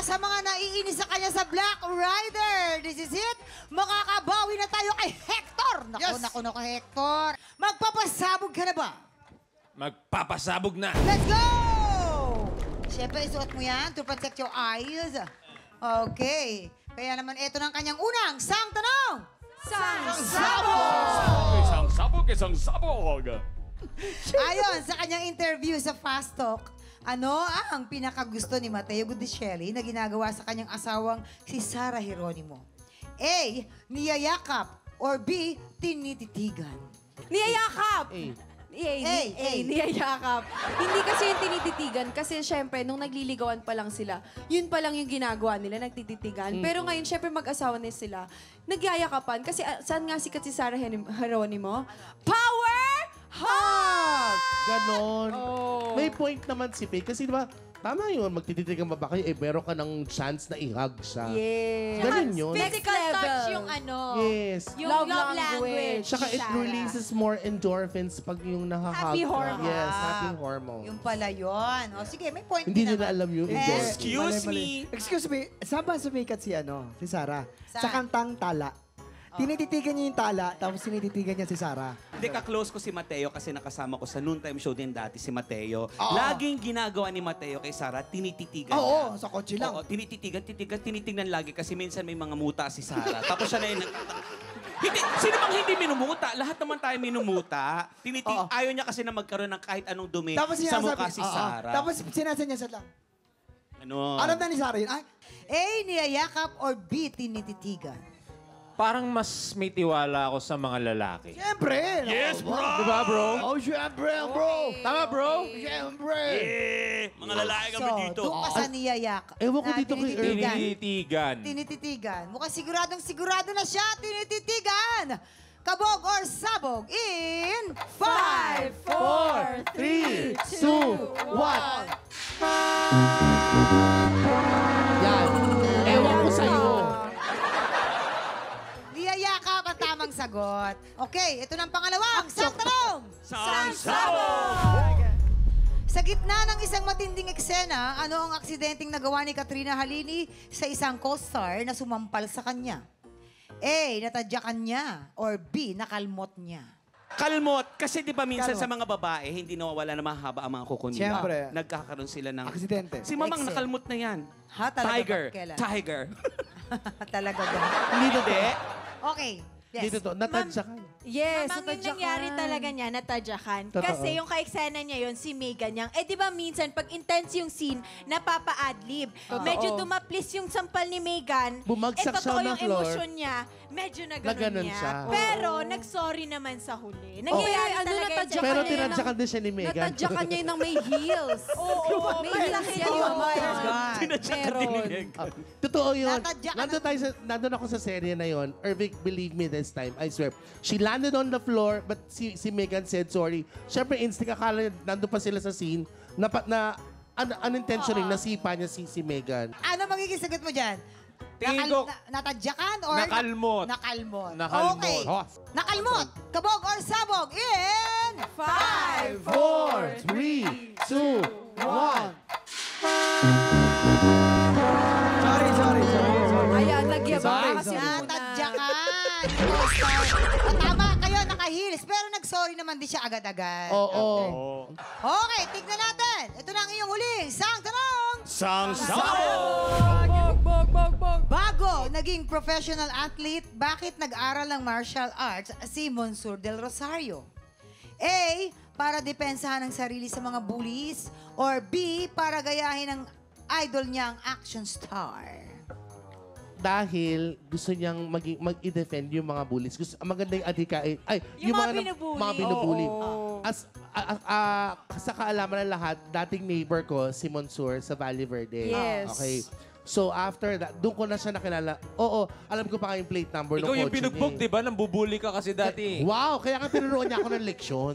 sa mga naiinis sa kanya sa Black Rider. This is it. Makakabawi na tayo kay Hector. Naku, Hector. Magpapasabog ka na ba? Magpapasabog na. Let's go! Siyempre, isuot mo yan to protect your eyes. Okay. Kaya naman, ito ng kanyang unang sang tanong. Isang sabog. Ayon sa kanyang interview sa Fast Talk, ano ang pinakagusto ni Mateo Gutierrez na ginagawa sa kanyang asawang si Sarah Geronimo? A. Niyayakap or B. Tinititigan? Niyayakap! Niyayakap. Hindi kasi yung tinititigan kasi syempre nung nagliligawan pa lang sila, yun pa lang yung ginagawa nila, nagtititigan. Pero ngayon, syempre mag-asawa na sila, nagyayakapan. Kasi saan nga sikat si Sarah Geronimo? Power hug! Ganon. May point naman si Faye. Kasi diba, tama yun, magtititigan ba kayo, meron ka ng chance na i-hug siya. Yes. Ganon yun. Physical Next touch level. yung ano. Yes. Yung Love love language. language. Tsaka it Sarah. releases more endorphins pag yung nahahug Happy ka. hormones. Yes, happy hormones. Yung pala yun. O sige, may point Hindi din nila naman. alam yung Excuse me. Excuse me, saan ba sumikat si Sarah? Saan? Sa kantang Tala. Tinititigan niya yung tala, tapos tinititigan niya si Sarah. Hindi, ka-close ko si Mateo kasi nakasama ko sa noontime show din dati si Mateo. Laging ginagawa ni Mateo kay Sarah, tinititigan Oo, niya. sa kotse lang. Oo, tinitignan lagi kasi minsan may mga muta si Sarah. Tapos siya na yun, hindi, sino bang hindi minumuta? Lahat naman tayo minumuta. Ayaw niya kasi na magkaroon ng kahit anong dumi sa mukha si Sarah. Tapos sinasanya sa lang. Ano? Alam na ni Sarah yun. Ay, A. Niyayakap or B. Tinititigan? Parang mas may tiwala ako sa mga lalaki. siyempre. Yes, bro! Diba, bro? Oh, siyempre, bro. Tama, bro? Siyempre. Mga lalaki kami dito. Doon ka sa niyayakap. Ewan ko dito kay tinititigan. Tinititigan. Tinititigan. Mukhang sigurado na siya. Tinititigan. Kabog or sabog in 5, 4, 3, 2, 1. Yan. Ewan ko sa'yo. Niyayakap ang tamang sagot. Okay, ito na ang pangalawang sang tanong. Sabog! Sa gitna ng isang matinding eksena, ano ang aksidenteng nagawa ni Katrina Halili sa isang co-star na sumampal sa kanya? A. Natadyakan niya or B. Nakalmot niya? Kalmot. Kasi di ba minsan sa mga babae, hindi nawawala na mahaba ang mga kuko nila. Siyempre. Nagkakaroon sila ng... Aksidente. Si Mamang Excel. nakalmot na yan. Ha? Talaga Tiger. ba? Kailan? Tiger. Talaga ba? Hindi totoo. Okay. Hindi Yes. totoo. Natadyakan. Yes, Mamang yung natadyakan. nangyari talaga niya, natadyakan. Totoo. Kasi yung ka-eksena niya yun, si Megan yang, di ba minsan, pag intense yung scene, napapa-adlib. Medyo dumaplis yung sampal ni Megan. Bumagsak siya totoo na yung floor. emosyon niya, medyo na Na ganun ganun niya. siya. Pero, nag-sorry naman sa huli. Ano Nangyayari talaga yun sa natadyakan Pero niya tinadyakan din siya ni Megan. Natadyakan niya yun ng may heels. Oo, May heels yan Oh yung my mga. God. Tinadyakan din ni Meron. Megan. Totoo yun. Natadyakan Nandun ako sa serye na yun. Irvic, believe me this time. I swear. She landed on the floor, but si Megan said sorry. Siyempre, instinct akala nandun pa sila sa scene unintentionally nasipa niya si Megan. Ano magiging sagot mo dyan? Tingin ko- Natadyakan or? Nakalmot. Nakalmot. Nakalmot. Okay. Oh. Nakalmot. Kabog or sabog in 5, 4, 3, 2, 1. Sorry. Ayan, nagyabang Sorry, kasi sorry. muna. Natadyakan. Tama kayo, naka-heels. Pero nag-sorry naman din siya agad-agad. Oo. Okay, tignan natin. Ito na ang iyong huling sang tanong. Bago naging professional athlete, bakit nag-aral ng martial arts si Monsur del Rosario? A. Para depensahan ang sarili sa mga bullies. Or B. Para gayahin ang idol niyang action star. Dahil gusto niyang mag-i-defend yung mga bullies. Ang maganda yung adhikain. Yung mga binubully. Mga binubully. Sa kaalaman ng lahat, dating neighbor ko, si Monsur, sa Valle Verde. Yes. Okay. So after that, doon ko na siya nakilala. Oo, alam ko pa nga yung plate number ng Ikaw kotse yung binugbog, niya. di ba? Nang bubuli ka kasi dati. Wow, kaya nga tinuruan niya ako ng leksyon.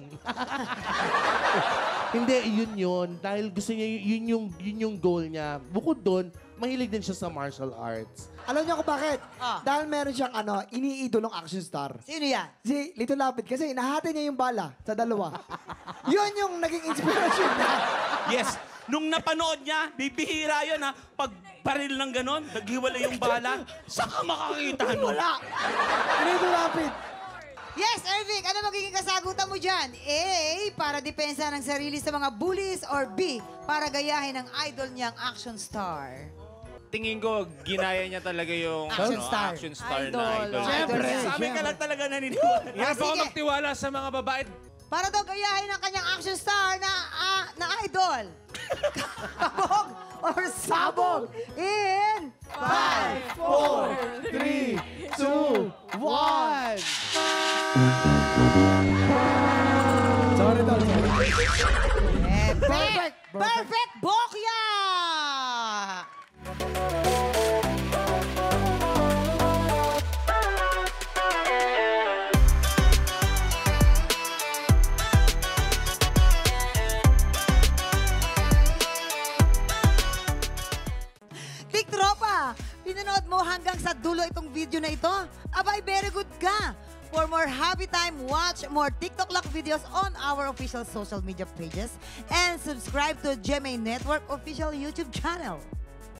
Hindi, yun. Dahil gusto niya, yun yung goal niya. Bukod doon, mahilig din siya sa martial arts. Alam niyo kung bakit? Ah. Dahil meron siyang iniidolong action star. Sino yan? Si Lito Lapid kasi nahati niya yung bala sa dalawa. Yun yung naging inspirasyon niya. Yes. Nung napanood niya, bibihira yun ha. Pag baril ng ganon, naghiwalay yung bala. Saan ka makakita nun? Wala. Ganito lapit. Yes, Ervic, ano magiging kasagutan mo dyan? A, para depensa ng sarili sa mga bullies, or B, para gayahin ang idol niyang action star? Tingin ko, ginaya niya talaga yung Action star. action star Idol. na idol. Siyempre. Sa amin ka lang talaga naniniwala. Hirap ako sige. magtiwala sa mga babae. Para daw gayahin ang kanyang action star na idol. Kabog or sabog in 5, 4, 3, 2, 1. Sorry, Tol. Sorry. Perfect! Perfect, Bokya! Tik Tropa, pinanood mo hanggang sa dulo itong video na ito? Abay, very good ka! For more happy time, watch more TikTok Lock videos on our official social media pages and subscribe to GMA Network official YouTube channel.